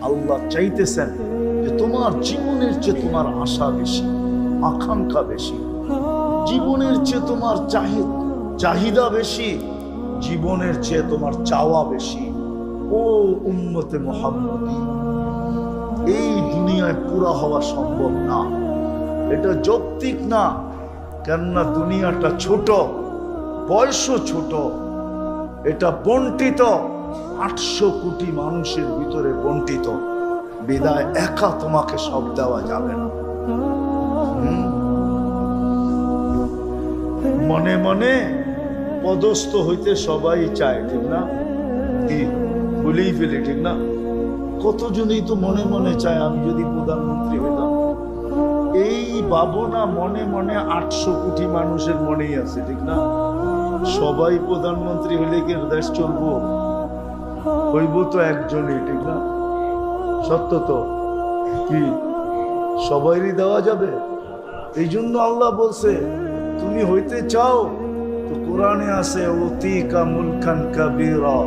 আল্লাহ চাইতেছেন যে তোমার জীবনের চেয়ে তোমার আশা বেশি, আকাঙ্ক্ষা বেশি, জীবনের চেয়ে তোমার চাহিদা বেশি, জীবনের চেয়ে তোমার চাওয়া বেশি। ও উম্মতে মুহাম্মদী, এই দুনিয়ায় পুরা হওয়া সম্ভব না, এটা যৌক্তিক না। কেননা দুনিয়াটা ছোট, বয়সও ছোট, এটা বন্টিত 800 কোটি মানুষের ভিতরে বন্টিত। বিদায় একা তোমাকে সব দেওয়া যাবে না। মনে মনে পদস্থ হইতে সবাই চায়, ঠিক না? কি বলেই ফেলে, ঠিক না? কতজনই তো মনে মনে চায় আমি যদি প্রধানমন্ত্রী হইতাম। এই ভাবনা মনে মনে 800 কোটি মানুষের মনেই আছে, ঠিক না? সবাই প্রধানমন্ত্রী হলে কি দেশ চলবো? হইব তো একজনই, ঠিক না? সত্য তো। কি সবাইরই দেওয়া যাবে? এই জন্য আল্লাহ বলছে তুমি হইতে চাও তো কোরআনে আছে উতিকা মুলকান কাবীরা,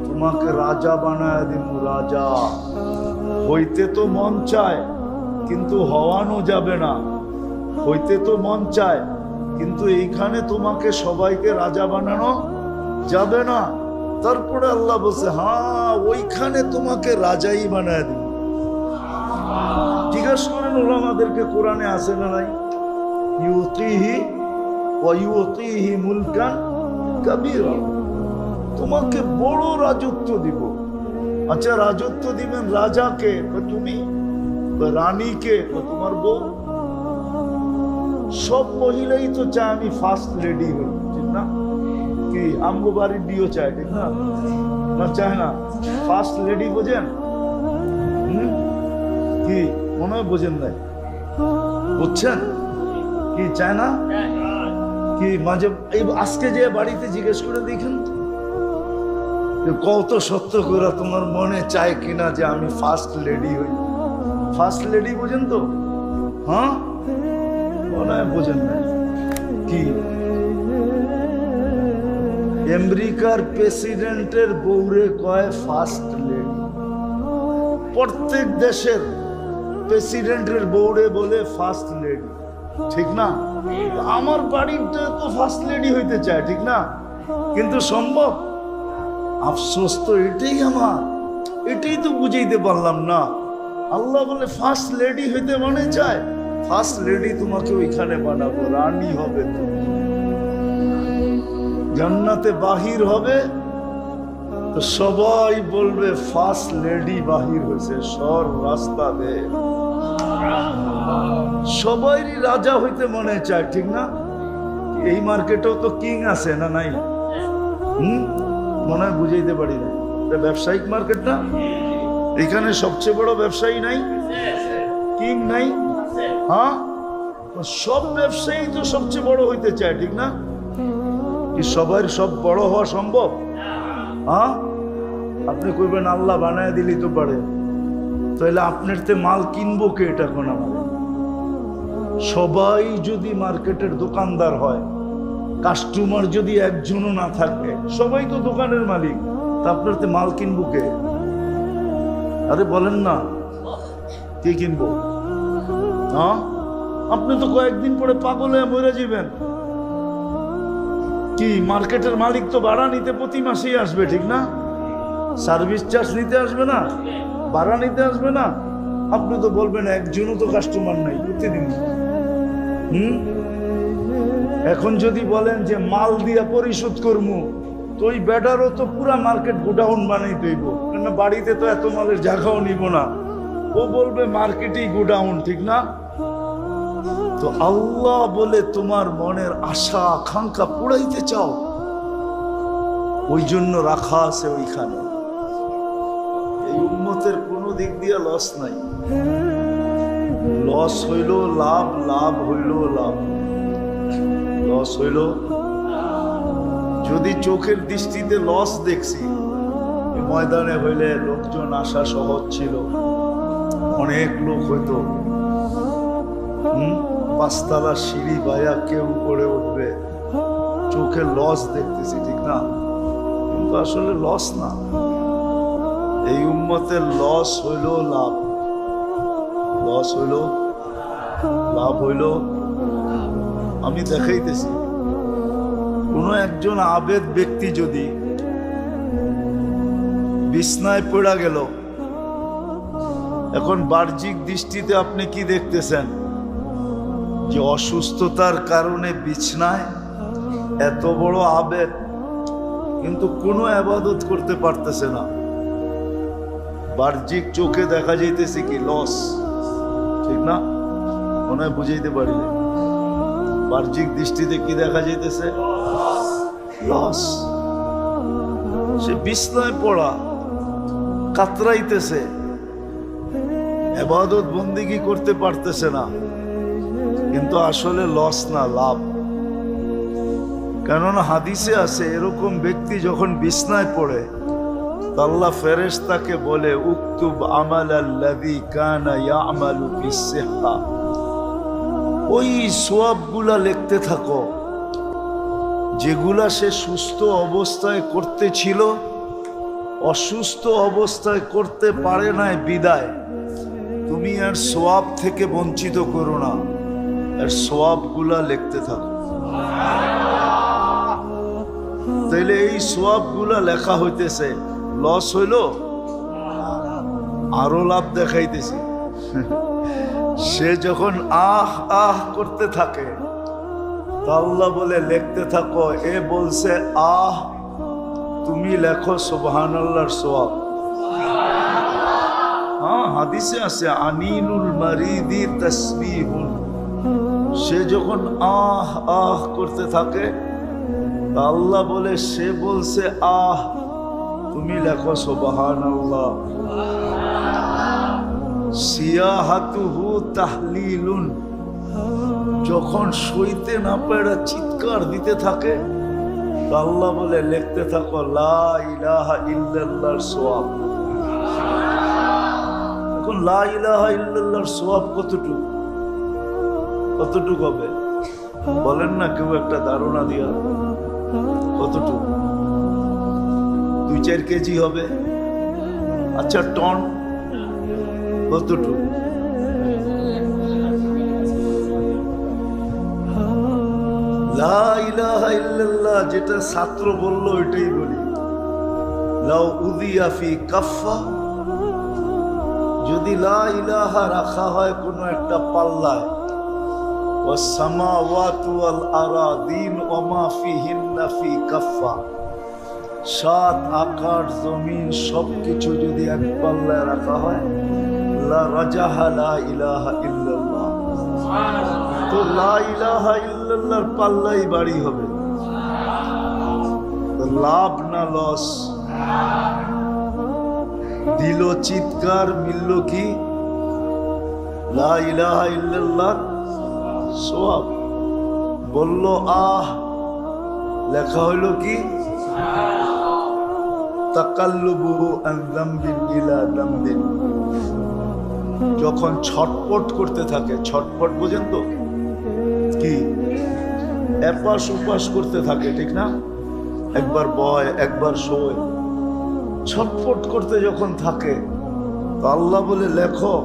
তোমাকে রাজা বানায় দিব। রাজা হইতে তো মন চায় কিন্তু হওয়ানো যাবে না। হইতে তো মন চায় কিন্তু এইখানে তোমাকে সবাইকে রাজা বানানো যাবে না। তারপরে আল্লাহ বলছে হ্যাঁ ওইখানে তোমাকে রাজাই বানায় দিব। জিজ্ঞাসা করেন ওলামাদেরকে, কোরআনে আছে না নাই? ইউতিহি ওয়া ইউতিহি মুলকান কাবীরা, তোমাকে বড় রাজত্ব দিব। আচ্ছা রাজত্ব দিবেন রাজাকে? তুমি রানীকে, তোমার বউ। সব মহিলাই তো চায় আমি ফার্স্ট লেডি হই, ঠিক না? কি আমগো বাড়ির বিয়ে চায়, ঠিক না? না চায় না? ফার্স্ট লেডি বোঝেন? কি মনে হয় বোঝেন নাই? বুঝছেন কি চায় না? কি মাঝে এই আজকে যে বাড়িতে জিজ্ঞেস করে দেখেন কত সত্য করে তোমার মনে চায় কিনা যে আমি ফার্স্ট লেডি হই। ফার্স্ট লেডি বোঝেন তো? হ্যাঁ মনে হয় বোঝেন না। কি আমেরিকার প্রেসিডেন্টের বউরে কয় ফার্স্ট লেডি। প্রত্যেক দেশের প্রেসিডেন্টের বউরে বলে ফার্স্ট লেডি, ঠিক না? আমার বাড়িতে তো ফার্স্ট লেডি হইতে চায়, ঠিক না? কিন্তু সম্ভব? আফসোস তো এটাই আমার, এটাই তো বুঝাইতে পারলাম না। আল্লাহ বলে ফার্স্ট লেডি হইতে মনে চায়, ফার্স্ট লেডি তোমাকে ওইখানে বানাবো, রানী হবে তুমি। জান্নাতে বাহির হবে তো সবাই বলবে ফার্স্ট লেডি বাহির হয়েছে, সর রাস্তা দে। সবাইরই রাজা হইতে মনে চায়, ঠিক না? এই মার্কেটেও তো কিং আছে না নাই? মনে হয় বুঝাইতে পারি না। এটা ব্যবসায়িক মার্কেট না? এখানে সবচেয়ে বড় ব্যবসায়ী নাই? কিং নাই? হ্যাঁ সব ব্যবসায়ী তো সবচেয়ে বড় হইতে চায়, ঠিক না? কি সবার সব বড় হওয়া সম্ভব? হ্যাঁ আপনি কইবেন আল্লাহ বানায় দিলি তো পারে, তাহলে আপনার তে মাল কিনবো কে? এটা কোন আমাদের সবাই যদি মার্কেটের দোকানদার হয়, কাস্টমার যদি একজনও না থাকে, সবাই তো দোকানের মালিক, তা আপনার তে মাল কিনবো কে? আরে বলেন না, কে কিনবো? হ্যাঁ আপনি তো কয়েকদিন পরে পাগল হয়ে মরে যাবেন। কি মার্কেটের মালিক তো ভাড়া নিতে প্রতি মাসেই আসবে, ঠিক না? সার্ভিস চার্জ নিতে আসবে না, ভাড়া নিতে আসবে না। আপনি তো বলবেন একজনও তো কাস্টমার নাই প্রতিদিন। এখন যদি বলেন যে মাল দিয়া পরিশোধ করবো, তো ওই বেটারও তো পুরা মার্কেট গোডাউন বানাই দইব, কেন বাড়িতে তো এত মালের জায়গাও নিব না। ও বলবে মার্কেটেই গোডাউন, ঠিক না? তো আল্লাহ বলে তোমার মনের আশা আকাঙ্ক্ষা পুরাইতে চাও, ওই জন্য রাখা আছে ওইখানে। এই উম্মতের কোনো দিক দিয়ে লস নাই। লস হইল লাভ, লাভ হইল লাভ। লস হইল যদি চোখের দৃষ্টিতে লস দেখছি, ময়দানে হইলে লোকজন আসা সহজ ছিল, অনেক লোক হইতো। পাঁচতলা সিঁড়ি বায়া কেউ করে উঠবে, চোখে লস দেখতেছি, ঠিক না? কিন্তু আসলে লস না। এই উম্মতের লস হইল লাভ, লস হইল লাভ হইল। আমি দেখাইতেছি, কোন একজন আবেদ ব্যক্তি যদি বিছনায় পড়া গেল, এখন বাহ্যিক দৃষ্টিতে আপনি কি দেখতেছেন যে অসুস্থতার কারণে বিছনায়, এত বড় আবেদ কিন্তু কোনো ইবাদত করতে পারতেছে না। বাহ্যিক চোখে দেখা যাইতেছে কি লস, ঠিক না? মনে হয় বুঝাইতে পারিলে। বাহ্যিক দৃষ্টিতে কি দেখা যাইতেছে? লস। সে বিছনায় পড়া, কাতরাইতেছে, ইবাদত বন্দেগী করতে পারতেছে না, কিন্তু আসলে লস না, লাভ। কেননা হাদিসে আছে এরকম ব্যক্তি যখন বিছনায় পড়ে, আল্লাহ ফেরেশতাকে বলে উকতুব আমালাল্লাযী কানা ইয়ামালু ফিস-সিহহা, ওই সওয়াবগুলা লিখতে থাকো যেগুলা সে সুস্থ অবস্থায় করতে ছিল, অসুস্থ অবস্থায় করতে পারে নাই বিদায় তুমি আর সওয়াব থেকে বঞ্চিত করো না, আর সওয়াবগুলা লিখতে থাকো। তাইলে এই সওয়াবগুলা লেখা হইতেছে, লস হইল, আরো লাভ দেখাইতেছি। সে যখন আহ আহ করতে থাকে, আল্লাহ বলে লিখতে থাকো, এ বলছে আহ, তুমি লেখো সুবহানাল্লাহর সওয়াব। হ্যাঁ, হাদিসে আছে আনিনুল মারিদি তাসবিহুন, সে যখন আহ আহ করতে থাকে, আল্লাহ বলে সে বলছে আহ, তুমি লেখো সুবহানাল্লাহ। সিয়াহাতুহু তাহলিলুন, যখন সইতে না পারে চিৎকার দিতে থাকে, আল্লাহ বলে লিখতে থাকো লা ইলাহা ইল্লাল্লাহর সওয়াব। এখন লা ইলাহা ইল্লাল্লাহর সওয়াব কতটুকু, কতটুকু হবে বলেন না কেউ একটা ধারণা দিয়া? কতটুকু? 2-4 কেজি হবে? আচ্ছা, টন কতটুকু? লা ইলাহা ইল্লাল্লাহ যেটা ছাত্র বললো ওইটাই বলি, লাউ উযিয়া ফি কাফফা, যদি লা ইলাহা রাখা হয় কোনো একটা পাল্লায়, ওয়াস সামাওয়াতু ওয়াল আরাদিন ওয়া মা ফিহিন্না ফি কাফফা, 7 আকাশ জমিন সবকিছু যদি এক পাল্লায় রাখা হয়, লা রাজাহা লা ইলাহা ইল্লাল্লাহ, তো লা ইলাহা ইল্লাল্লাহর পাল্লাই বাড়ি হবে। লাভ না লস? দিল চিৎকার, মিলল কি? লা ইলাহা ইল্লাল্লাহ সওয়াব। বলল আহ, লেখা হইল কি? তাকাল্লুবুহু আন যামবিন ইলা যামবিন, যখন ছটপট করতে থাকে, ছটপট বোঝেন তো কি? এপাশ উপাস করতে থাকে, ঠিক না? একবার বয় একবার শোয়, ছটপট করতে যখন থাকে, তো আল্লাহ বলে লেখো,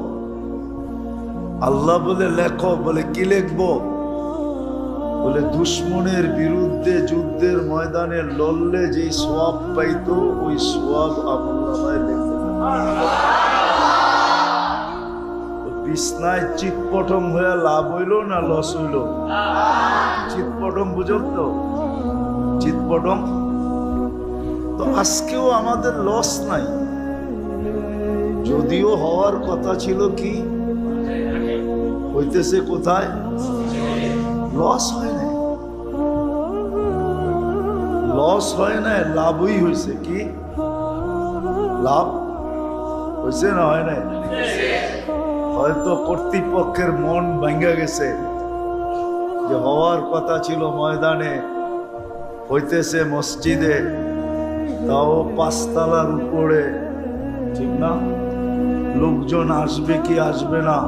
আল্লাহ বলে লেখো। বলে কি লিখবো? বলে দুশ্মনের বিরুদ্ধে যুদ্ধের ময়দানে লড়লে যেই সওয়াব পাইতো, ওই সওয়াব আমলনামায় লিখতে থাকে। বিছনায় চিৎপটং হয়ে লাভ হইল না লস হইল? চিৎপটং বুঝল তো? চিৎপটং। তো আজকেও আমাদের লস নাই, যদিও হওয়ার কথা ছিল কি, হইতেছে কোথায়? লস হয় না, লস হয় না, লাভই হয়েছে। কি লাভ হয়েছে না হয় না? হয়তো কর্তৃপক্ষের মন ভাঙ্গা গেছে, যে হওয়ার কথা ছিল ময়দানে, হইতেছে মসজিদে, তাও 5 তলার উপরে, ঠিক না? লোকজন আসবে কি আসবে না?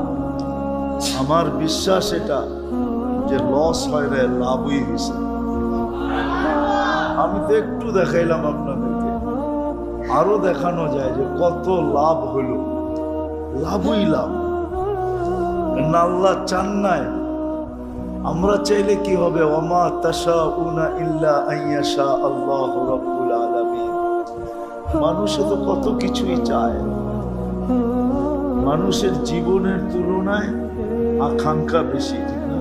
আমার বিশ্বাস এটা যে লস হয় না, লাভই হয়েছে। আমি তো একটু দেখাইলাম আপনাদেরকে, আরো দেখানো যায় যে কত লাভ হলো, লাভই লাভ। আল্লাহ চান নাই, আমরা চাইলে কি হবে? ওমা তাশাউনা ইল্লা আইয়াশা আল্লাহু রাব্বুল আলামিন। মানুষে তো কত কিছুই চায়, মানুষের জীবনের তুলনায় আকাঙ্ক্ষা বেশি, ঠিক না?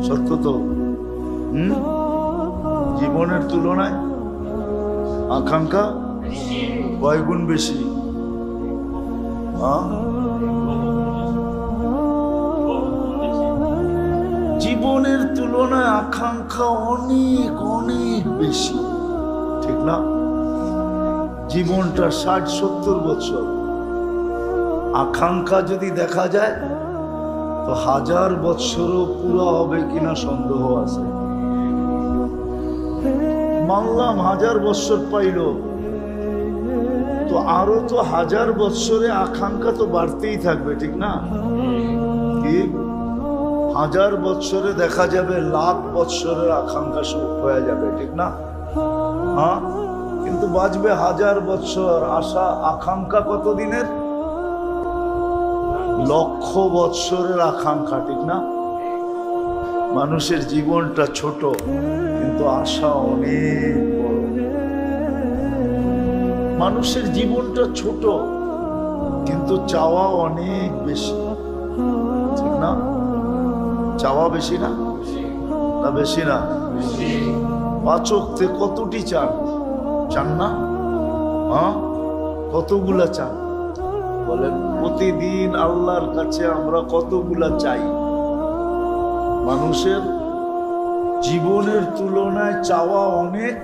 সত্য তো? জীবনের তুলনায় আকাঙ্ক্ষা কয় গুণ বেশি? জীবনের তুলনায় আকাঙ্ক্ষা অনেক অনেক বেশি, ঠিক না? জীবনটা 60-70 বছর, আকাঙ্ক্ষা যদি দেখা যায় তো 1000 বছরও পুরো হবে কিনা সন্দেহ আছে। মানলাম 1000 বছর পাইল, তো আরো তো 1000 বছরে আকাঙ্ক্ষা তো বাড়তেই থাকবে, ঠিক না? কি 1000 বছরে দেখা যাবে লাখ বছরের আকাঙ্ক্ষা হয়ে যাবে, ঠিক না? হ্যাঁ, কিন্তু বাঁচবে 1000 বছর, আশা আকাঙ্ক্ষা কত দিনের? লক্ষ বছরের আকাঙ্ক্ষা, ঠিক না? মানুষের জীবনটা ছোট কিন্তু আশা অনেক বড়। মানুষের জীবনটা ছোট কিন্তু চাওয়া অনেক বেশি, ঠিক না? চাওয়া বেশি না? না বেশি না? 5 ওয়াক্তে কতটি চান? চান না? হ্যাঁ, কতগুলা চান বলেন? প্রতিদিন আল্লাহর কাছে আমরা কতগুলা চাই? মানুষের জীবনের তুলনায় চাওয়া অনেক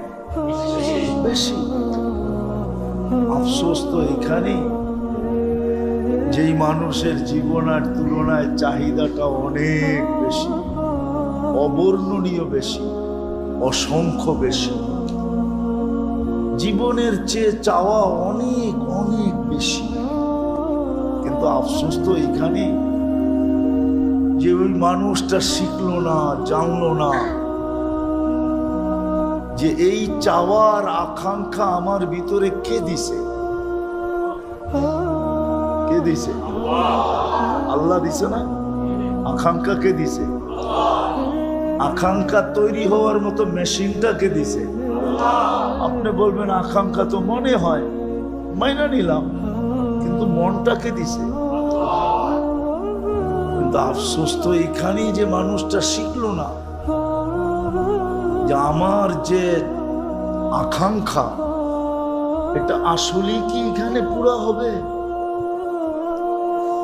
বেশি। আফসোস তো এখানেই, যেই মানুষের জীবনের তুলনায় চাহিদাটা অনেক বেশি, অবর্ণনীয় বেশি, অসংখ্য বেশি। জীবনের চেয়ে চাওয়া অনেক অনেক বেশি, কিন্তু আফসোস তো এখানেই যে ওই মানুষটা শিখলো না, জানলো না যে এই চাওয়ার আকাঙ্ক্ষা আমার ভিতরে কে দিছে? কে দিছে? আল্লাহ দিছে না? আকাঙ্ক্ষা কে দিছে? আকাঙ্ক্ষা তৈরি হওয়ার মতো মেশিনটা কে দিছে? আপনি বলবেন আকাঙ্ক্ষা তো মনে হয়, মাইনা নিলাম, কিন্তু মনটাকে দিছে। কিন্তু আফসোস তো এখানেই যে মানুষটা শিখলো না যে আমার যে আকাঙ্ক্ষা এটা আসলেই কি এখানে পুরা হবে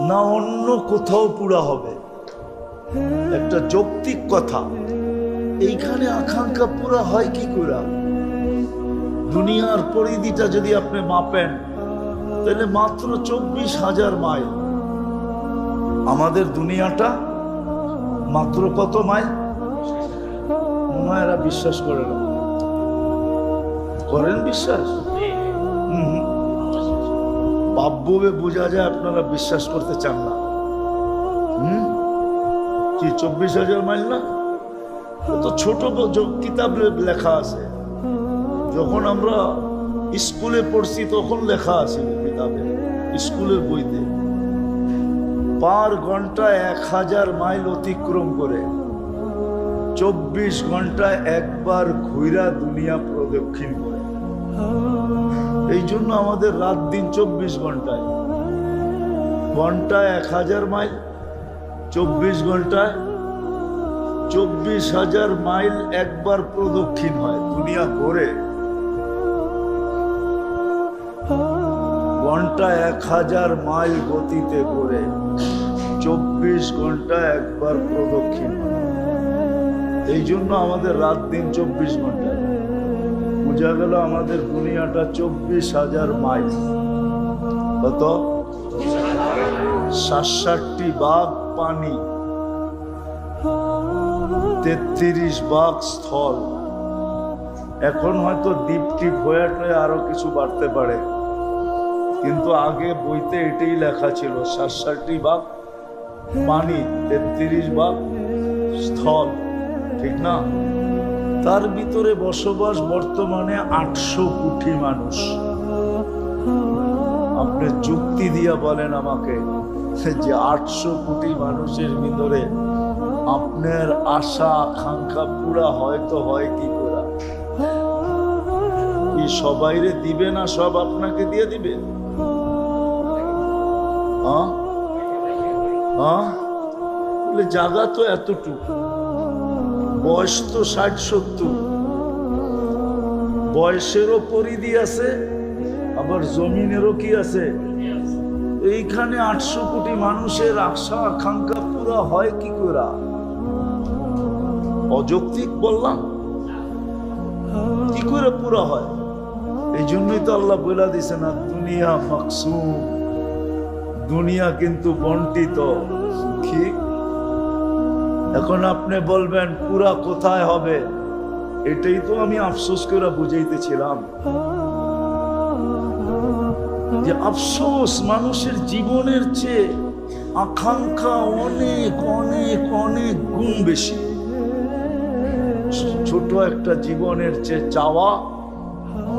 না অন্য কোথাও পুরা হবে? একটা যৌক্তিক কথা, এইখানে আকাঙ্ক্ষা পুরা হয় কি করে? দুনিয়ার পরিধিটা যদি আপনি মাপেন তাহলে মাত্র 24,000 মাইল। আমাদের দুনিয়াটা মাত্র কত মাইল? এরা বিশ্বাস করে না। করেন বিশ্বাস? বাব্যবে বোঝা যায় আপনারা বিশ্বাস করতে চান না। কি 24,000 মাইল না? তো ছোট কিতাবে লেখা আছে, যখন আমরা স্কুলে পড়ছি তখন লেখা আছে কিতাবে, স্কুলের বইতে, পার ঘন্টায় 1000 মাইল অতিক্রম করে 24 ঘন্টায় একবার ঘুরা দুনিয়া প্রদক্ষিণ করে। এই জন্য আমাদের রাত দিন 24 ঘন্টায়, ঘন্টায় 1000 মাইল, 24 ঘন্টায় 24,000 মাইল একবার প্রদক্ষিণ হয়, দুনিয়া ঘোরে। ঘন্টায় 1000 মাইল গতিতে করে 24 ঘন্টা একবার প্রদক্ষিণ হয়। এই জন্য আমাদের রাত দিন 24 ঘন্টা। বোঝা গেল আমাদের দুনিয়াটা 24,000 মাইল। কত? 67টি ভাগ পানি, 33 ভাগ স্থল। এখন হয়তো দ্বীপ টিপ হয়ে আরো কিছু বাড়তে পারে, কিন্তু আগে বইতে এটাই লেখা ছিল, 67টি ভাগ পানি, 33 ভাগ স্থল, ঠিক না? তার ভিতরে বসবাস বর্তমানে 800 কোটি মানুষ। আপনি যুক্তি দিয়া বলেন আমাকে যে 800 কোটি মানুষের ভিতরে আপনার আশা আকাঙ্ক্ষা পুরা হয়তো হয় কি করে? কি সবাইরে দিবে না, সব আপনাকে দিয়ে দিবে? জায়গা তো এতটুকু, বয়স তো 60-70, বয়সেরও পরিধি আছে, আবার জমিনেরও কি আছে। এইখানে 800 কোটি মানুষের আশা আকাঙ্ক্ষা পুরা হয় কি করে? অযৌক্তিক বললাম, কি করে পুরা হয়? এই জন্যই তো আল্লাহ বলে দিছে না, দুনিয়া মাকসুম, দুনিয়া কিন্তু বন্টিত। কি এখন আপনি বলবেন পুরা কোথায় হবে? এটাই তো আমি আফসোস করে বুঝাইতেছিলাম যে আফসোস মানুষের জীবনের চেয়ে আকাঙ্ক্ষা অনেক অনেক অনেক গুণ বেশি। ছোট একটা জীবনের চেয়ে চাওয়া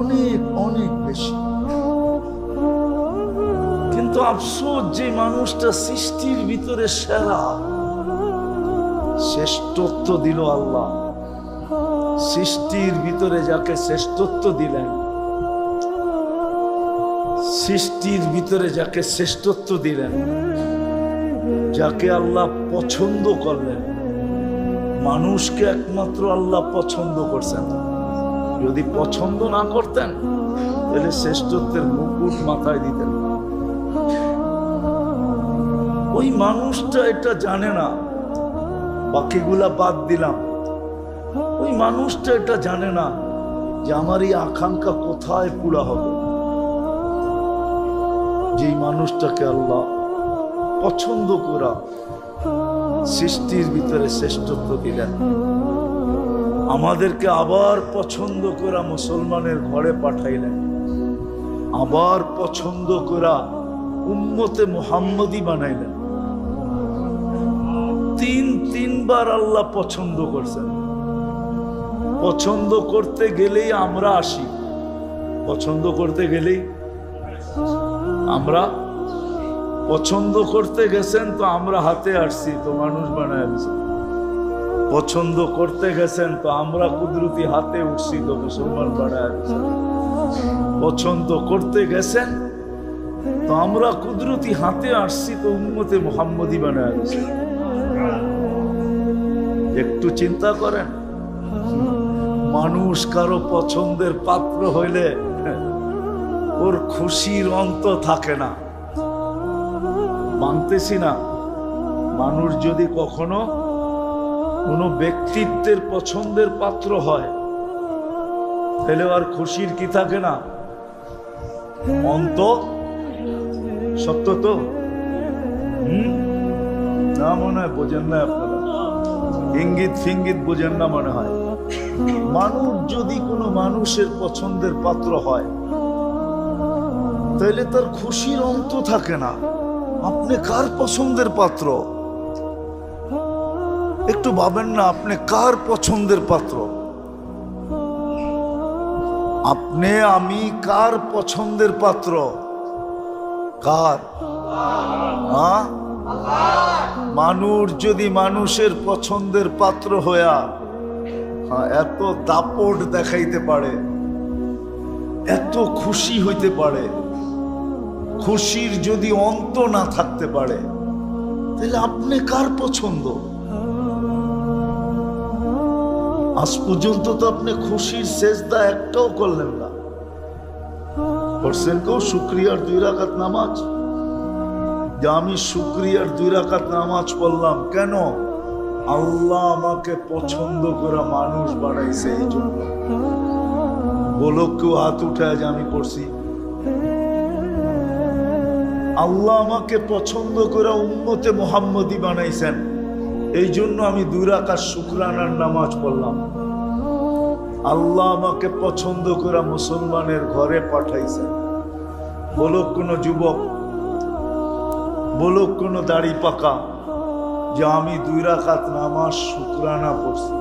অনেক অনেক বেশি। কিন্তু আফসোস যে মানুষটা সৃষ্টির ভিতরে সেরা, শ্রেষ্ঠত্ব দিল আল্লাহ, সৃষ্টির ভিতরে যাকে শ্রেষ্ঠত্ব দিলেন, সৃষ্টির ভিতরে যাকে শ্রেষ্ঠত্ব দিলেন, যাকে আল্লাহ পছন্দ করলেন। মানুষকে একমাত্র আল্লাহ পছন্দ করছেন, যদি পছন্দ না করতেন তাহলে শ্রেষ্ঠত্বের মুকুট মাথায় দিতেন। ওই মানুষটা এটা জানে না, বাকিগুলা বাদ দিলাম, ওই মানুষটা এটা জানে না যে আমার এই আকাঙ্ক্ষা কোথায় পুরা হবে। যেই মানুষটাকে আল্লাহ পছন্দ করা সৃষ্টির ভিতরে শ্রেষ্ঠত্ব দিলেন, আমাদেরকে আবার পছন্দ করা মুসলমানের ঘরে পাঠাইলেন, আবার পছন্দ করা উম্মতে মুহাম্মদী বানাইলেন। তিনবার আল্লাহ পছন্দ করছেন। পছন্দ করতে গেলেই আমরা আসি, পছন্দ করতে গেলেই আমরা, পছন্দ করতে গেছেন তো আমরা হাতে আসছি তো মানুষ বানায় দিছি, পছন্দ করতে গেছেন তো আমরা কুদরতি হাতে উঠছি তো মুসলমান বানায় দিছি, পছন্দ করতে গেছেন তো আমরা কুদরতি হাতে আসছি তো উম্মতে মুহাম্মদী বানায় দিছি। একটু চিন্তা করেন, মানুষ কারো পছন্দের পাত্র হইলে ওর খুশির অন্ত থাকে না। মানতেছি না, মানুষ যদি কখনো কোনো ব্যক্তিত্বের পছন্দের পাত্র হয় তাহলে আর খুশির কি থাকে না, অন্ত। সত্য তো? না মনে হয় বোঝেন না আপনারা, ইঙ্গিত ফিঙ্গিত বোঝেন না মনে হয়। মানুষ যদি কোনো মানুষের পছন্দের পাত্র হয় তাহলে তার খুশির অন্ত থাকে না। আপনি কার পছন্দের পাত্র? একটু ভাবেন না, আপনি কার পছন্দের পাত্র? আপনি আমি কার পছন্দের পাত্র? কার? মানুষ যদি মানুষের পছন্দের পাত্র হইয়া এত দাপট দেখাইতে পারে, এত খুশি হইতে পারে, খুশির যদি অন্ত না থাকতে পারে, তাহলে আপনি কার পছন্দ? আজ পর্যন্ত তো আপনি খুশির সেজদা একটাও করলেন না। করছেন কেউ শুকরিয়ার 2 রাকাত নামাজ? যে আমি শুকরিয়ার 2 রাকাত নামাজ পড়লাম, কেন? আল্লাহ আমাকে পছন্দ করা মানুষ বানাইছে এই জন্য। বলো কেউ হাত উঠায় যে আমি করছি? আল্লাহ আমাকে পছন্দ করা উম্মতে মুহাম্মদী বানাইছেন, এই জন্য আমি 2 রাকাত শুকরানার নামাজ পড়লাম। আল্লাহ আমাকে পছন্দ করা মুসলমানের ঘরে পাঠাইছেন। বলো কোনো যুবক, বলো কোনো দাড়ি পাকা যে আমি 2 রাকাত নামাজ শুকরানা পড়ছি।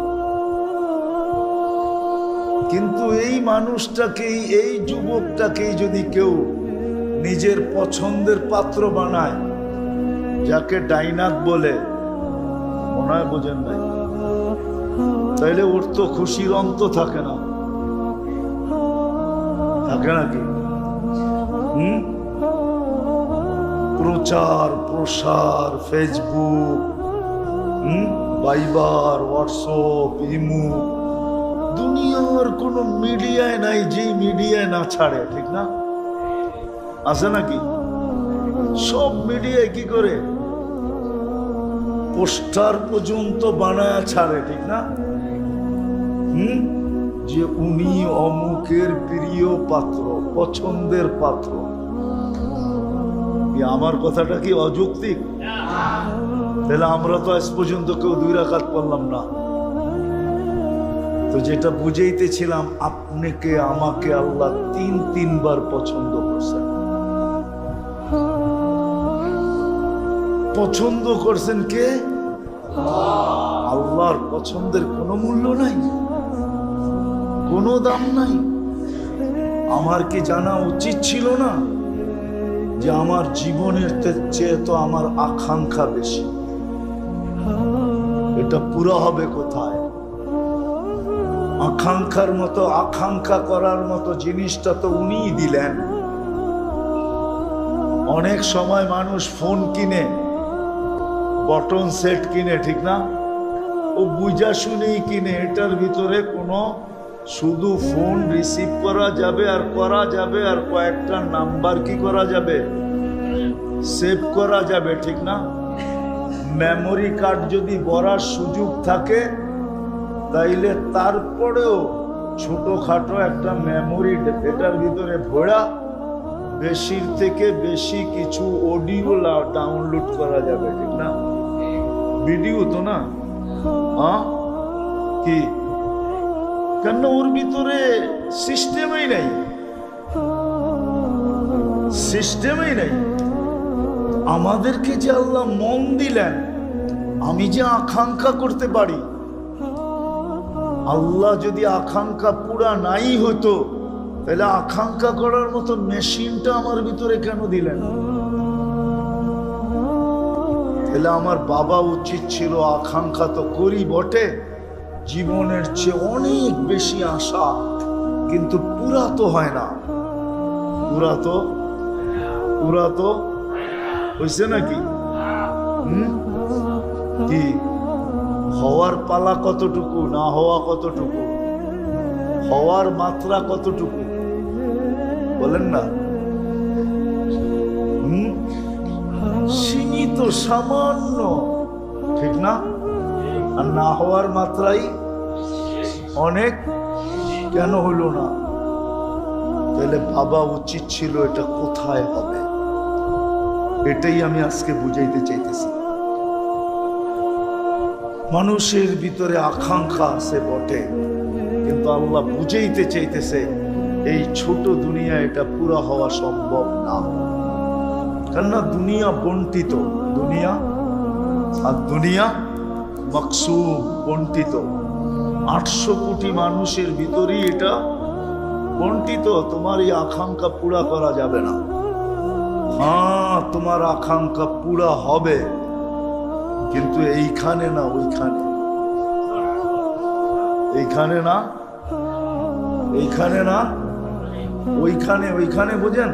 কিন্তু এই মানুষটাকেই, এই যুবকটাকেই যদি কেউ নিজের পছন্দের পাত্র বানায়, যাকে ডাইনাক বলে, মনে হয় বোঝেন নাই, তাইলে ওর তো খুশির অন্ত থাকে না, থাকে নাকি? প্রচার প্রসার, ফেসবুক, ভাইবার, হোয়াটসঅ্যাপ, ইমো, দুনিয়ার কোন মিডিয়ায় নাই যে মিডিয়ায় না ছাড়ে, ঠিক না? আছে নাকি? সব মিডিয়ায় কি করে পোস্টার পর্যন্ত বানায় ছাড়ে, ঠিক না? যে উনি অমুকের প্রিয় পাত্র, পছন্দের পাত্র। আমার কথাটা কি অযৌক্তিক? তাহলে আমরা তো আজ পর্যন্ত কেউ 2 রাকাত পড়লাম না। তো যেটা বুঝাইতেছিলাম, আপনাকে আমাকে আল্লাহ 3 বার পছন্দ করছেন। পছন্দ করছেন কে? আল্লাহর পছন্দের কোনো মূল্য নাই, কোনো দাম নাই। আমার কি জানা উচিত ছিল না যে আমার জীবনের চেয়ে তো আমার আকাঙ্ক্ষা বেশি? এটা পুরো হবে কোথায়? আকাঙ্ক্ষার মতো, আকাঙ্ক্ষা করার মতো জিনিসটা তো উনিই দিলেন। অনেক সময় মানুষ ফোন কিনে, বটন সেট কিনে, ঠিক না? ও বুঝা শুনেই কিনে। এটার ভিতরে কোনো শুধু ফোন রিসিভ করা যাবে আর করা যাবে, আর কয়েকটা নাম্বার কি করা যাবে, সেভ করা যাবে, ঠিক না? মেমোরি কার্ড যদি ভরার সুযোগ থাকে, তাইলে তারপরেও ছোটখাটো একটা মেমোরি এটার ভিতরে ভরা বেশির থেকে বেশি কিছু অডিও ডাউনলোড করা যাবে, ঠিক না? ভিডিও তো না, কি? কেন ওর ভিতরে সিস্টেমই নাই, সিস্টেমই নাই। আমাদেরকে যে আল্লাহ মন দিলেন, আমি যে আকাঙ্ক্ষা করতে পারি, আল্লাহ যদি আকাঙ্ক্ষা পুরা নাই হতো, তাহলে আকাঙ্ক্ষা করার মতো মেশিনটা আমার ভিতরে কেন দিলেন? তাহলে আমার বাবা উচিত ছিল, আকাঙ্ক্ষা তো করি বটে, জীবনের চেয়ে অনেক বেশি আশা, কিন্তু পুরা তো হয় না। পুরা তো হয়েছে নাকি? কি হওয়ার পালা কতটুকু, না হওয়া কতটুকু, হওয়ার মাত্রা কতটুকু, বলেন না? সীমিত, সামান্য, ঠিক না? আর না হওয়ার মাত্রাই অনেক। কেন হলো না? তাহলে ভাবা উচিত ছিল এটা কোথায় হবে। এটাই আমি আজকে বুঝাইতে চাইতেছি। মানুষের ভিতরে আকাঙ্ক্ষা আছে বটে, কিন্তু আল্লাহ বুঝাইতে চাইতেছে এই ছোট দুনিয়া এটা পুরা হওয়া সম্ভব না। কেননা দুনিয়া বন্টিত, দুনিয়া আর দুনিয়া মাকসুম, বন্টিত। 800 কোটি মানুষের ভিতরেই এটা বন্টিত। তোমার এই আকাঙ্ক্ষা পুরা করা যাবে না। হ্যাঁ, তোমার আকাঙ্ক্ষা পুরা হবে, কিন্তু এইখানে না ওইখানে, এইখানে না, এইখানে না ওইখানে, ওইখানে বোঝেন?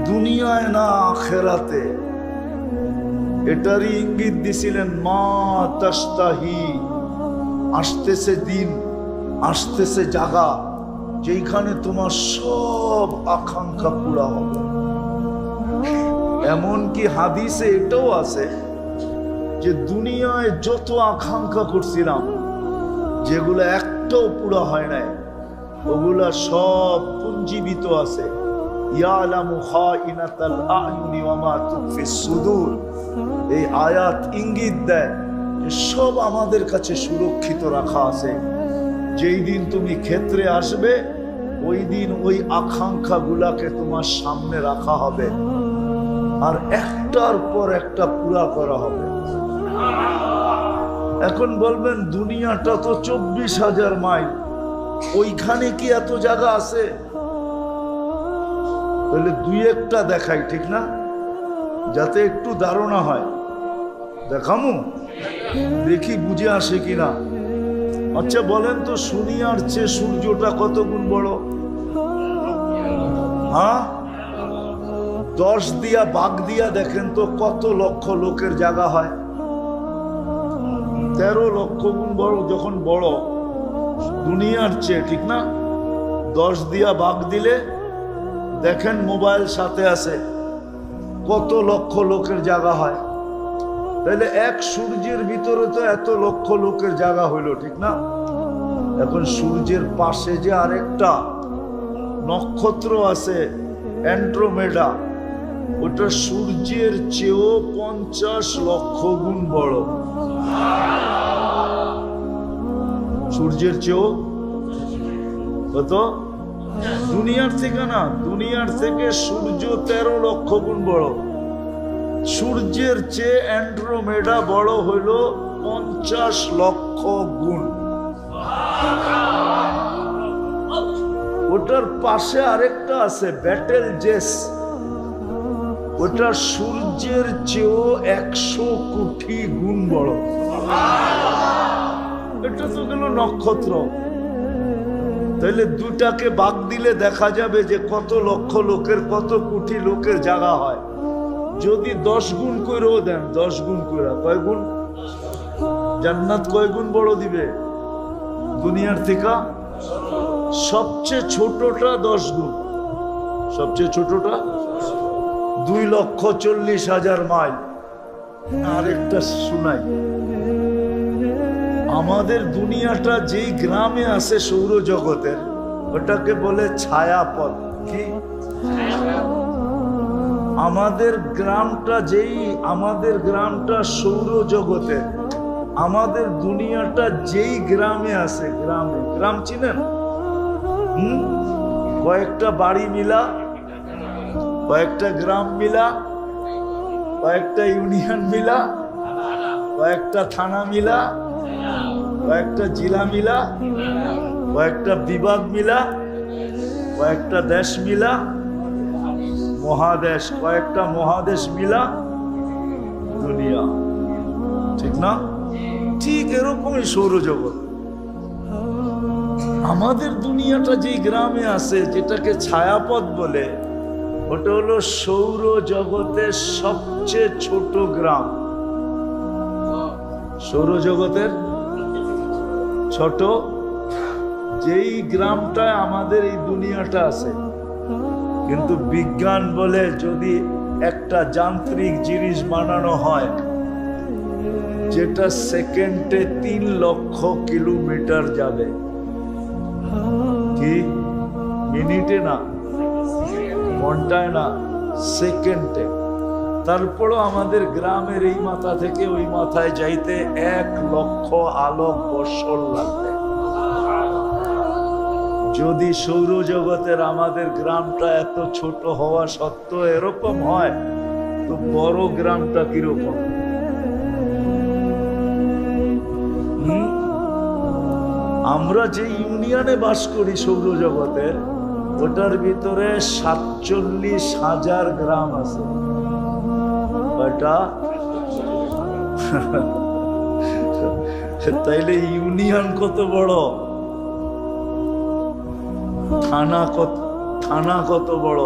দুনিয়ায় না আখেরাতে। এটারই ইঙ্গিত দিছিলেন মা তাস্তাহি। আসতেছে দিন, আসতেছে জাগা, যেখানে তোমার সব আকাঙ্ক্ষা পুরা হবে। এমনকি হাদিসে এটাও আছে যে দুনিয়ায় যত আকাঙ্ক্ষা করছিলাম, যেগুলো একটাও পুরা হয় নাই, ওগুলা সব পুঞ্জীবিত আছে। ইয়ালামু খাইনাতাল আয়ুনি ওয়া মা তুখফিস সুদূর। এই আয়াত ইঙ্গিত দেয় যে সব আমাদের কাছে সুরক্ষিত রাখা আছে। যেই দিন তুমি ক্ষেত্রে আসবে, ওই দিন ওই আকাঙ্ক্ষা গুলাকে তোমার সামনে রাখা হবে, আর একটার পর একটা পুরা করা হবে। এখন বলবেন দুনিয়াটা তো 24,000 মাইল, ওইখানে কি এত জায়গা আছে? তাহলে দুই একটা দেখাই, ঠিক না? যাতে একটু ধারণা হয়। দেখামু, দেখি বুঝে আসে কিনা। আচ্ছা বলেন তো, দুনিয়ার চেয়ে সূর্যটা কত গুণ বড়? হ্যাঁ, 10 দিয়া ভাগ দিয়া দেখেন তো কত লক্ষ লোকের জায়গা হয়। 13 লক্ষ গুণ বড়। যখন বড় দুনিয়ার চেয়ে, ঠিক না? 10 দিয়া ভাগ দিলে দেখেন মোবাইল সাথে আছে, কত লক্ষ লোকের জায়গা হয়। তাহলে এক সূর্যের ভিতরে তো এত লক্ষ লোকের জায়গা হইলো, ঠিক না? এখন সূর্যের পাশে যে আরেকটা নক্ষত্র আছে অ্যান্ড্রোমেডা, ওটা সূর্যের চেয়েও 50 লক্ষ গুণ বড়। সূর্যের চেয়েও কত? দুনিয়ার থেকে না, দুনিয়ার থেকে সূর্য 13 লক্ষ গুণ বড়। সূর্যের চেয়ে অ্যান্ড্রোমেডা বড় হইল 50 লক্ষ গুণ। ওটার পাশে আরেকটা আছে ব্যাটেল জেস, ওটা সূর্যের চেয়েও 100 কোটি গুণ বড়। এটা তো গেল নক্ষত্র। তাহলে দুটাকে ভাগ দিলে দেখা যাবে যে কত লক্ষ লোকের, কত কোটি লোকের জায়গা হয়। যদি 10 গুণ করেও দেন, 10 গুণ করে কয় গুণ? জান্নাত কয় গুণ বড় দিবে দুনিয়ার থেকে? সবচেয়ে ছোটটা 10 গুণ। সবচেয়ে ছোটটা 2,40,000 মাইল। আরেকটা শুনাই, আমাদের দুনিয়াটা যেই গ্রামে আছে সৌরজগতের, ওটাকে বলে ছায়াপথ। কি আমাদের গ্রামটা, আমাদের গ্রামটা সৌরজগতের, আমাদের দুনিয়াটা যেই গ্রামে আছে, গ্রাম চিনেন? কয়েকটা বাড়ি মিলা, কয়েকটা গ্রাম মিলা, কয়েকটা ইউনিয়ন মিলা, কয়েকটা থানা মিলা, কয়েকটা জেলা মিলা, কয়েকটা বিভাগ মিলা, কয়েকটা দেশ মিলা, মহাদেশ, কয়েকটা মহাদেশ মিলা দুনিয়া, ঠিক না? ঠিক এরকমই সৌরজগৎ। আমাদের দুনিয়াটা যেই গ্রামে আছে, যেটাকে ছায়াপথ বলে, ওটা হলো সৌরজগতের সবচেয়ে ছোট গ্রাম। সৌরজগতের ছোট যেই গ্রামটায় আমাদের এই দুনিয়াটা আছে। কিন্তু বিজ্ঞান বলে যদি একটা যান্ত্রিক জিনিস বানানো হয় যেটা সেকেন্ডে 3 লক্ষ কিলোমিটার যাবে, কি মিনিটে না, ঘন্টায় না, সেকেন্ডে, তারপরও আমাদের গ্রামের এই মাথা থেকে ওই মাথায় যাইতে 1 লক্ষ আলোক বৎসর লাগবে। যদি সৌরজগতের আমাদের গ্রামটা এত ছোট হওয়া সত্ত্বেও এরকম হয়, তো বড় গ্রামটা কিরকম? আমরা যে ইউনিয়নে বাস করি সৌরজগতের, ওটার ভিতরে 47,000 গ্রাম আছে। কয়টা? তাইলে ইউনিয়ন কত বড়, থানা কত বড়,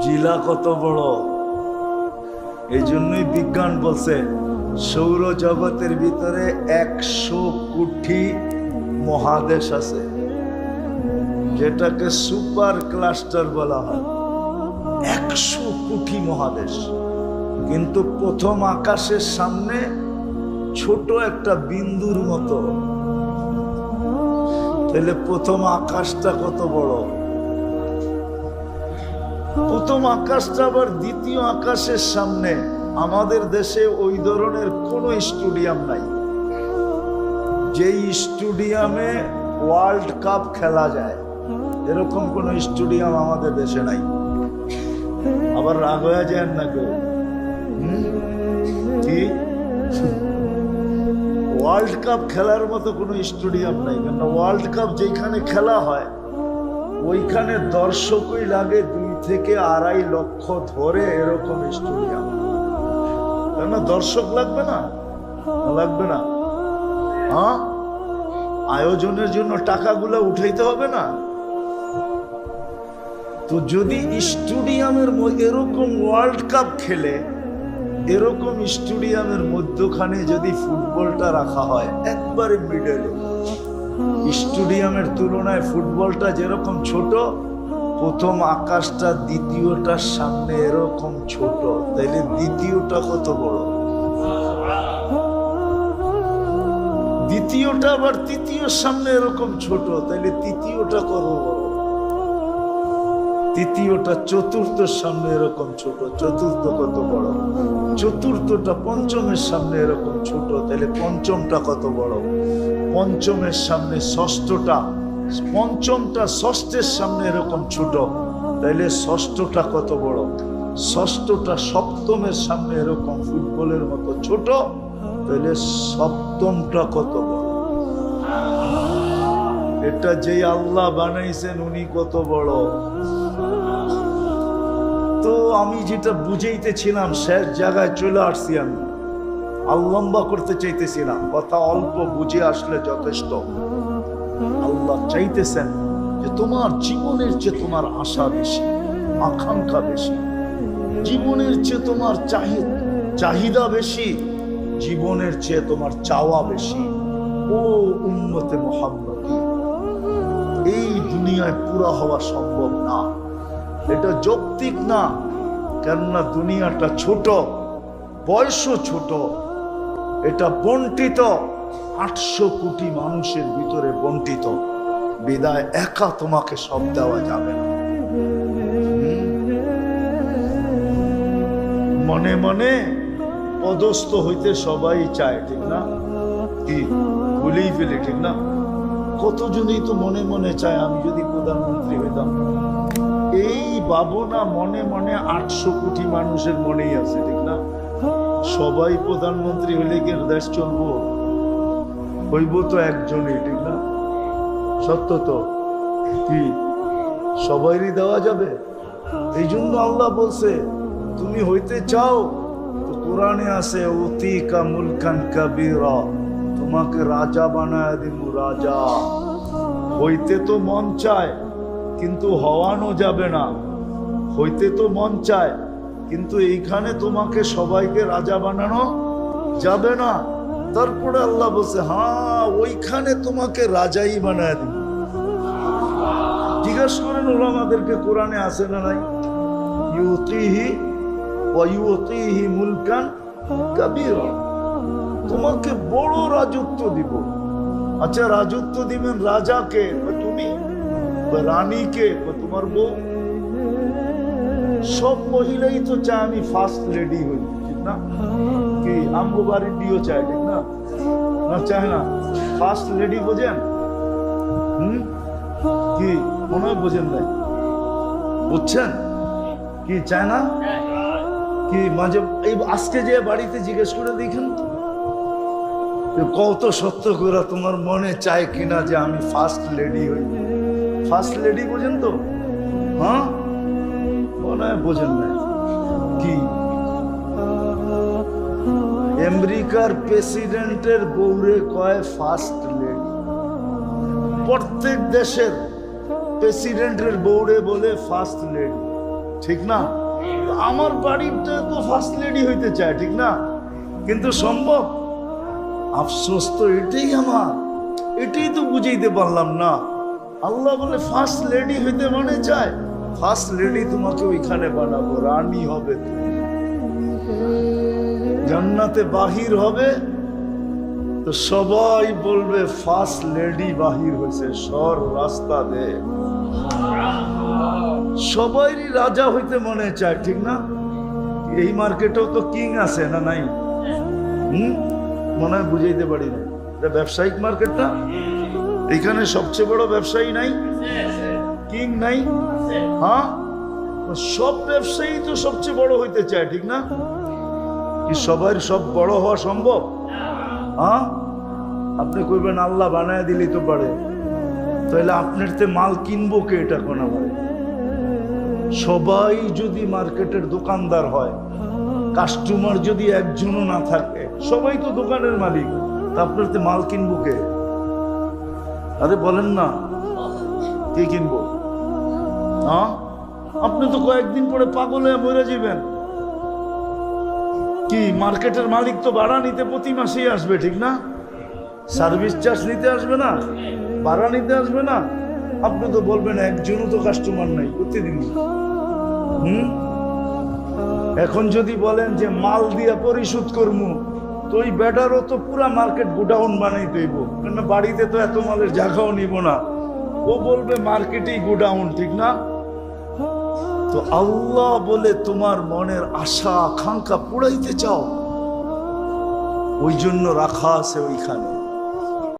জেলা কত বড়। এই জন্যই বিজ্ঞান বলছে সৌরজগতের ভিতরে 100 কোটি মহাদেশ আছে, যেটাকে সুপার ক্লাস্টার বলা হয়। 100 কোটি মহাদেশ, কিন্তু প্রথম আকাশের সামনে ছোট একটা বিন্দুর মতো। তাহলে প্রথম আকাশটা কত বড়? প্রথম আকাশটা আবার দ্বিতীয় আকাশের সামনে। আমাদের দেশে ওই ধরনের কোনো স্টেডিয়াম নাই যেই স্টেডিয়ামে ওয়ার্ল্ড কাপ খেলা যায়, এরকম কোনো স্টেডিয়াম আমাদের দেশে নাই। আবার রাগ হয়ে যায় না কেউ? কি ওয়ার্ল্ড কাপ খেলার মতো কোনো স্টেডিয়াম নাই? কেন ওয়ার্ল্ড কাপ যেখানে খেলা হয় ওইখানে দর্শকই লাগে 2 থেকে 2.5 লক্ষ ধরে এরকম স্টেডিয়াম, কেন দর্শক লাগবে না? লাগবে না? হ্যাঁ, আয়োজনের জন্য টাকাগুলো উঠাইতে হবে না? তো যদি স্টেডিয়ামের এরকম ওয়ার্ল্ড কাপ খেলে, এরকম স্টেডিয়ামের মধ্যখানে যদি ফুটবলটা রাখা হয় একবারে মিডলে, স্টেডিয়ামের তুলনায় ফুটবলটা যেরকম ছোট, প্রথম আকাশটা দ্বিতীয়টার সামনে এরকম ছোট, তাইলে দ্বিতীয়টা কত বড়? দ্বিতীয়টা আবার তৃতীয়র সামনে এরকম ছোট, তাইলে তৃতীয়টা কত বড়? তৃতীয়টা চতুর্থের সামনে এরকম ছোট, চতুর্থ কত বড়? চতুর্থটা পঞ্চমের সামনে এরকম ছোট, তাহলে পঞ্চমটা কত বড়? পঞ্চমের সামনে ষষ্ঠটা, পঞ্চমটা ষষ্ঠের সামনে এরকম ছোট, তাইলে ষষ্ঠটা কত বড়? ষষ্ঠটা সপ্তমের সামনে এরকম ফুটবলের মতো ছোট, তাহলে সপ্তমটা কত বড়? এটা যে আল্লাহ বানাইছেন উনি কত বড়। তো আমি যেটা বুঝাইতেছিলাম শেষ জায়গায় চলে আসছি, আমি লম্বা করতে চাইতেছিলাম, কথা অল্প বুঝে আসলে যথেষ্ট। আল্লাহ চাইতেছেন যে তোমার জীবনের চেয়ে তোমার আশা বেশি, আকাঙ্ক্ষা বেশি, জীবনের চেয়ে তোমার চাহিদা বেশি, জীবনের চেয়ে তোমার চাওয়া বেশি। ও উম্মতে মুহাম্মদী, এই দুনিয়ায় পুরা হওয়া সম্ভব না, এটা যৌক্তিক না। কেননা দুনিয়াটা ছোট, বয়সও ছোট, এটা বন্টিত 800 কোটি মানুষের ভিতরে বন্টিত, বিদায় একা তোমাকে সব দেওয়া যাবে না। মনে মনে পদস্থ হইতে সবাই চায়, ঠিক না? কি ভুলেই ফেলে, ঠিক না? কতজনই তো মনে মনে চায় আমি যদি প্রধানমন্ত্রী হইতাম। এই ভাবনা মনে মনে 800 কোটি মানুষের মনেই আছে, ঠিক না? সবাই প্রধানমন্ত্রী হইলে কি দেশ চলবো? হইব তো একজনই, ঠিক না? সত্য তো, কি সবাইরই দেওয়া যাবে? এই জন্য আল্লাহ বলছে তুমি হইতে চাও তো কোরআনে আছে উতিকা মুলকান কাবীরা, তোমাকে রাজা বানায় দিমু, রাজা। হইতে তো মন চায় কিন্তু হওয়ানো যাবে না, হইতে তো মন চায় কিন্তু এইখানে তোমাকে সবাইকে রাজা বানানো যাবে না। তারপরে আল্লাহ বলছে হ্যাঁ ওইখানে তোমাকে রাজাই বানায় দিন। জিজ্ঞাসা করেন ওলামাদেরকে, কোরআনে আছে না নাই? ইউতিহি ওয়া ইউতিহি মুলকান কাবীরা, তোমাকে বড় রাজত্ব দিব। আচ্ছা রাজত্ব দিবেন রাজাকে? তুমি রানীকে, তোমার বউ। সব মহিলাই তো চায় আমি ফার্স্ট লেডি হই, ঠিক না? কি আমগো বাড়ির বিও চায়, ঠিক না? না চায় না? ফার্স্ট লেডি বোঝেন? কি মনে হয় বোঝেন নাই? বুঝছেন কি চায় না? কি মাঝে এই আজকে যে বাড়িতে জিজ্ঞেস করে দেখেন কত সত্য করে তোমার মনে চায় কিনা যে আমি ফার্স্ট লেডি হই। ফার্স্ট লেডি বোঝেন তো? হ্যাঁ মনে হয় বোঝেন না। কি আমেরিকার প্রেসিডেন্টের বউরে কয় ফার্স্ট লেডি, প্রত্যেক দেশের প্রেসিডেন্টের বউরে বলে ফার্স্ট লেডি, ঠিক না? আমার বাড়িতে তো ফার্স্ট লেডি হইতে চায়, ঠিক না? কিন্তু সম্ভব? আফসোস তো এটাই আমার, এটাই তো বুঝাইতে পারলাম না। আল্লাহ বলে ফার্স্ট লেডি হইতে মনে চায়, ফার্স্ট লেডি তোমাকে ওইখানে বানাবো, রানী হবে তুমি। জান্নাতে বাহির হবে তো সবাই বলবে ফার্স্ট লেডি বাহির হয়েছে, সর রাস্তা দে। সবাইরই রাজা হইতে মনে চায়, ঠিক না? এই মার্কেটেও তো কিং আছে না নাই? মনে হয় বুঝাইতে পারি না। এটা ব্যবসায়িক মার্কেটটা, এখানে সবচেয়ে বড় ব্যবসায়ী নাই? কিং নাই? হ্যাঁ সব ব্যবসায়ী তো সবচেয়ে বড় হইতে চায়, ঠিক না? কি সবার সব বড় হওয়া সম্ভব? হ্যাঁ আপনি কইবেন আল্লাহ বানায় দিলেই তো পারে, তাহলে আপনার তে মাল কিনবো কে? এটা কোন আমার সবাই যদি মার্কেটের দোকানদার হয়, কাস্টমার যদি একজনও না থাকে, সবাই তো দোকানের মালিক, তা আপনার তো মাল কিনবো কে? আরে বলেন না, কে কিনবো? হ্যাঁ, আপনি তো কয়েকদিন পরে পাগল হয়ে মরে যাবেন। কি মার্কেটের মালিক তো ভাড়া নিতে প্রতি মাসেই আসবে, ঠিক না? সার্ভিস চার্জ নিতে আসবে না, ভাড়া নিতে আসবে না। আপনি তো বলবেন একজনও তো কাস্টমার নাই প্রতিদিন। এখন যদি বলেন যে মাল দিয়া পরিশোধ করবো, তো ওই বেটারও তো পুরা মার্কেট গোডাউন বানাই দেব, কেন বাড়িতে তো এত মালের জায়গাও নিব না। ও বলবে মার্কেটেই গোডাউন, ঠিক না? তো আল্লাহ বলে তোমার মনের আশা আকাঙ্ক্ষা পুরাইতে চাও, ওই জন্য রাখা আছে ওইখানে।